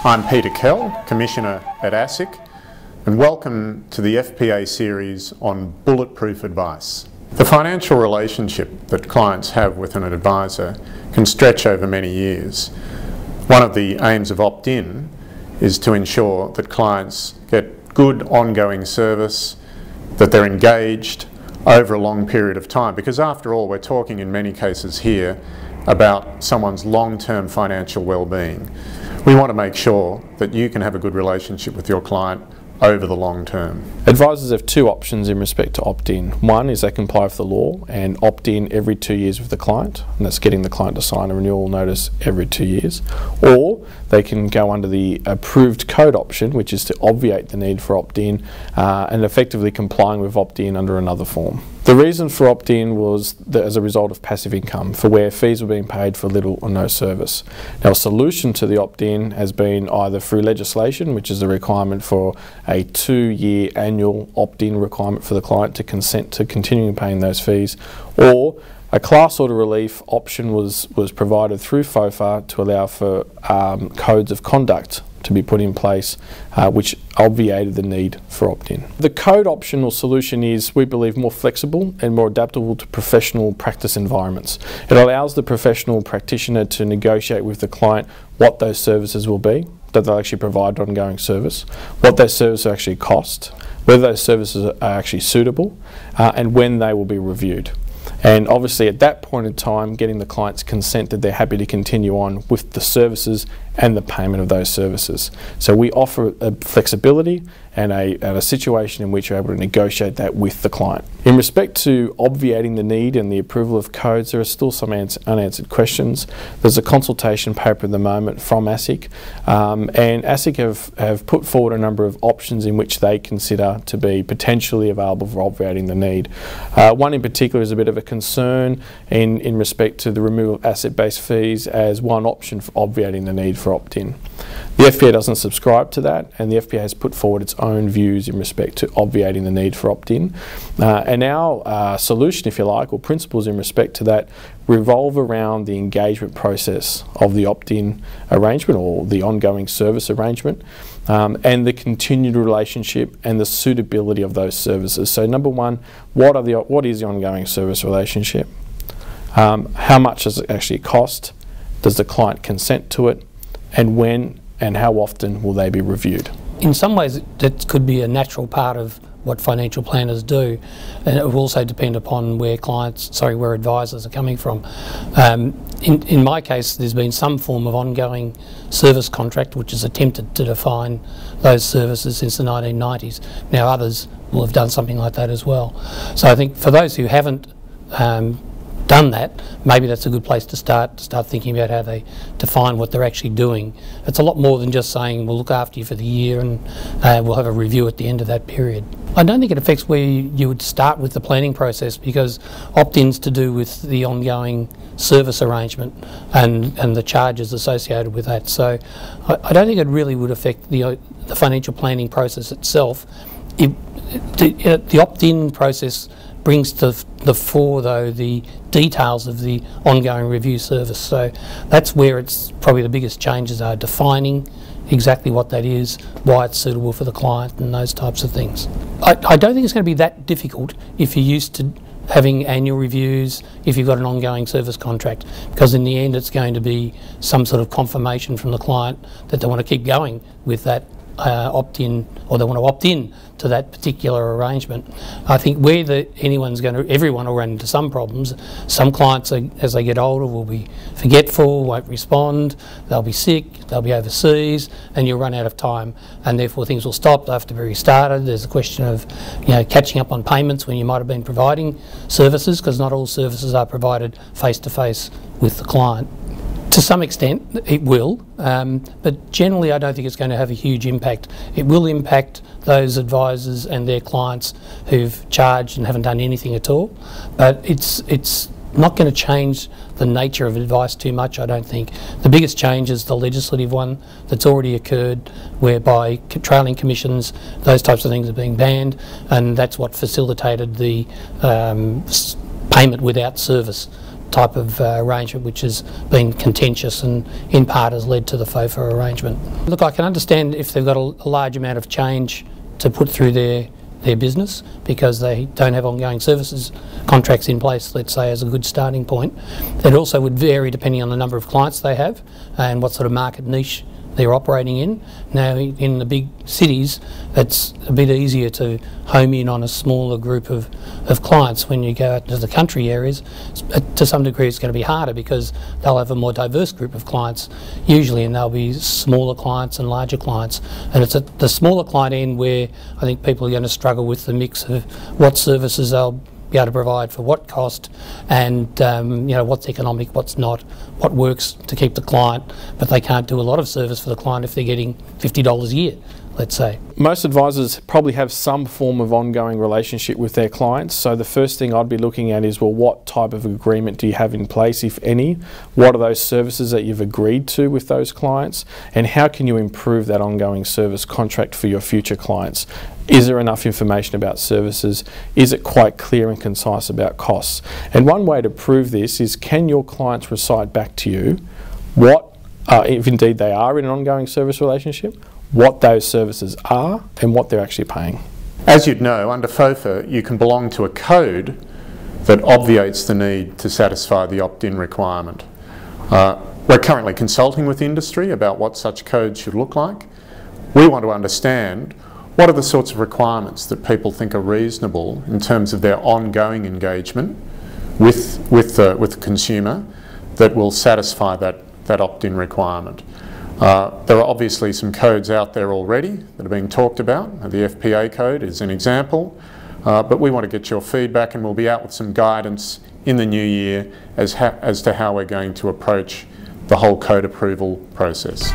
I'm Peter Kell, Commissioner at ASIC, and welcome to the FPA series on bulletproof advice. The financial relationship that clients have with an advisor can stretch over many years. One of the aims of opt-in is to ensure that clients get good ongoing service, that they're engaged over a long period of time, because after all we're talking in many cases here about someone's long-term financial well-being. We want to make sure that you can have a good relationship with your client over the long term. Advisors have two options in respect to opt-in. One is they comply with the law and opt in every 2 years with the client, and that's getting the client to sign a renewal notice every 2 years. Or they can go under the approved code option, which is to obviate the need for opt-in and effectively complying with opt-in under another form. The reason for opt-in was as a result of passive income, for where fees were being paid for little or no service. Now, a solution to the opt-in has been either through legislation, which is a requirement for a 2-year annual opt-in requirement for the client to consent to continuing paying those fees, or a class order relief option was provided through FOFA to allow for codes of conduct to be put in place, which obviated the need for opt-in. The code option or solution is, we believe, more flexible and more adaptable to professional practice environments. It allows the professional practitioner to negotiate with the client what those services will be, that they'll actually provide ongoing service, what those services actually cost, whether those services are actually suitable, and when they will be reviewed. And obviously at that point in time, getting the client's consent that they're happy to continue on with the services and the payment of those services. So we offer a flexibility and a situation in which you're able to negotiate that with the client. In respect to obviating the need and the approval of codes, there are still some unanswered questions. There's a consultation paper at the moment from ASIC, and ASIC have put forward a number of options in which they consider to be potentially available for obviating the need. One in particular is a bit of a concern in respect to the removal of asset-based fees as one option for obviating the need for opt-in. The FPA doesn't subscribe to that, and the FPA has put forward its own views in respect to obviating the need for opt-in. And our solution, if you like, or principles in respect to that, revolve around the engagement process of the opt-in arrangement or the ongoing service arrangement, and the continued relationship and the suitability of those services. So number one, what is the ongoing service relationship? How much does it actually cost? Does the client consent to it? And when and how often will they be reviewed? In some ways that could be a natural part of what financial planners do, and it will also depend upon where advisors are coming from. In my case, there's been some form of ongoing service contract which has attempted to define those services since the 1990s. Now others will have done something like that as well. So I think for those who haven't done that, maybe that's a good place to start thinking about how they define what they're actually doing. It's a lot more than just saying we'll look after you for the year and we'll have a review at the end of that period. I don't think it affects where you would start with the planning process, because opt-in's to do with the ongoing service arrangement and the charges associated with that. So I don't think it really would affect the financial planning process itself. The opt-in process brings to the fore, though, the details of the ongoing review service. So that's where it's probably the biggest changes are defining exactly what that is, why it's suitable for the client, and those types of things. I don't think it's going to be that difficult if you're used to having annual reviews, if you've got an ongoing service contract, because in the end it's going to be some sort of confirmation from the client that they want to keep going with that opt-in, or they want to opt in to that particular arrangement. I think everyone will run into some problems. Some clients, as they get older, will be forgetful, won't respond, they'll be sick, they'll be overseas, and you'll run out of time, and therefore things will stop, they'll have to be restarted. There's a question of catching up on payments when you might have been providing services, because not all services are provided face-to-face with the client. To some extent it will, but generally I don't think it's going to have a huge impact. It will impact those advisors and their clients who've charged and haven't done anything at all, but it's not going to change the nature of advice too much, I don't think. The biggest change is the legislative one that's already occurred, whereby trailing commissions, those types of things are being banned, and that's what facilitated the payment without service type of arrangement, which has been contentious and in part has led to the FOFA arrangement. Look, I can understand if they've got a large amount of change to put through their business because they don't have ongoing services contracts in place, let's say, as a good starting point. It also would vary depending on the number of clients they have and what sort of market niche they're operating in. Now, in the big cities, it's a bit easier to home in on a smaller group of clients. When you go out to the country areas, to some degree it's going to be harder because they'll have a more diverse group of clients usually, and they'll be smaller clients and larger clients. And it's at the smaller client end where I think people are going to struggle with the mix of what services they'll be able to provide for what cost, and you know, what's economic, what's not, what works to keep the client, but they can't do a lot of service for the client if they're getting $50 a year, let's say. Most advisors probably have some form of ongoing relationship with their clients, so the first thing I'd be looking at is, well, what type of agreement do you have in place, if any? What are those services that you've agreed to with those clients, and how can you improve that ongoing service contract for your future clients? Is there enough information about services? Is it quite clear and concise about costs? And one way to prove this is, can your clients recite back to you what, if indeed they are in an ongoing service relationship, what those services are and what they're actually paying? As you'd know, under FOFA you can belong to a code that obviates the need to satisfy the opt-in requirement. We're currently consulting with industry about what such codes should look like. We want to understand what are the sorts of requirements that people think are reasonable in terms of their ongoing engagement with the consumer that will satisfy that opt-in requirement. There are obviously some codes out there already that are being talked about. The FPA code is an example, but we want to get your feedback, and we'll be out with some guidance in the new year as to how we're going to approach the whole code approval process.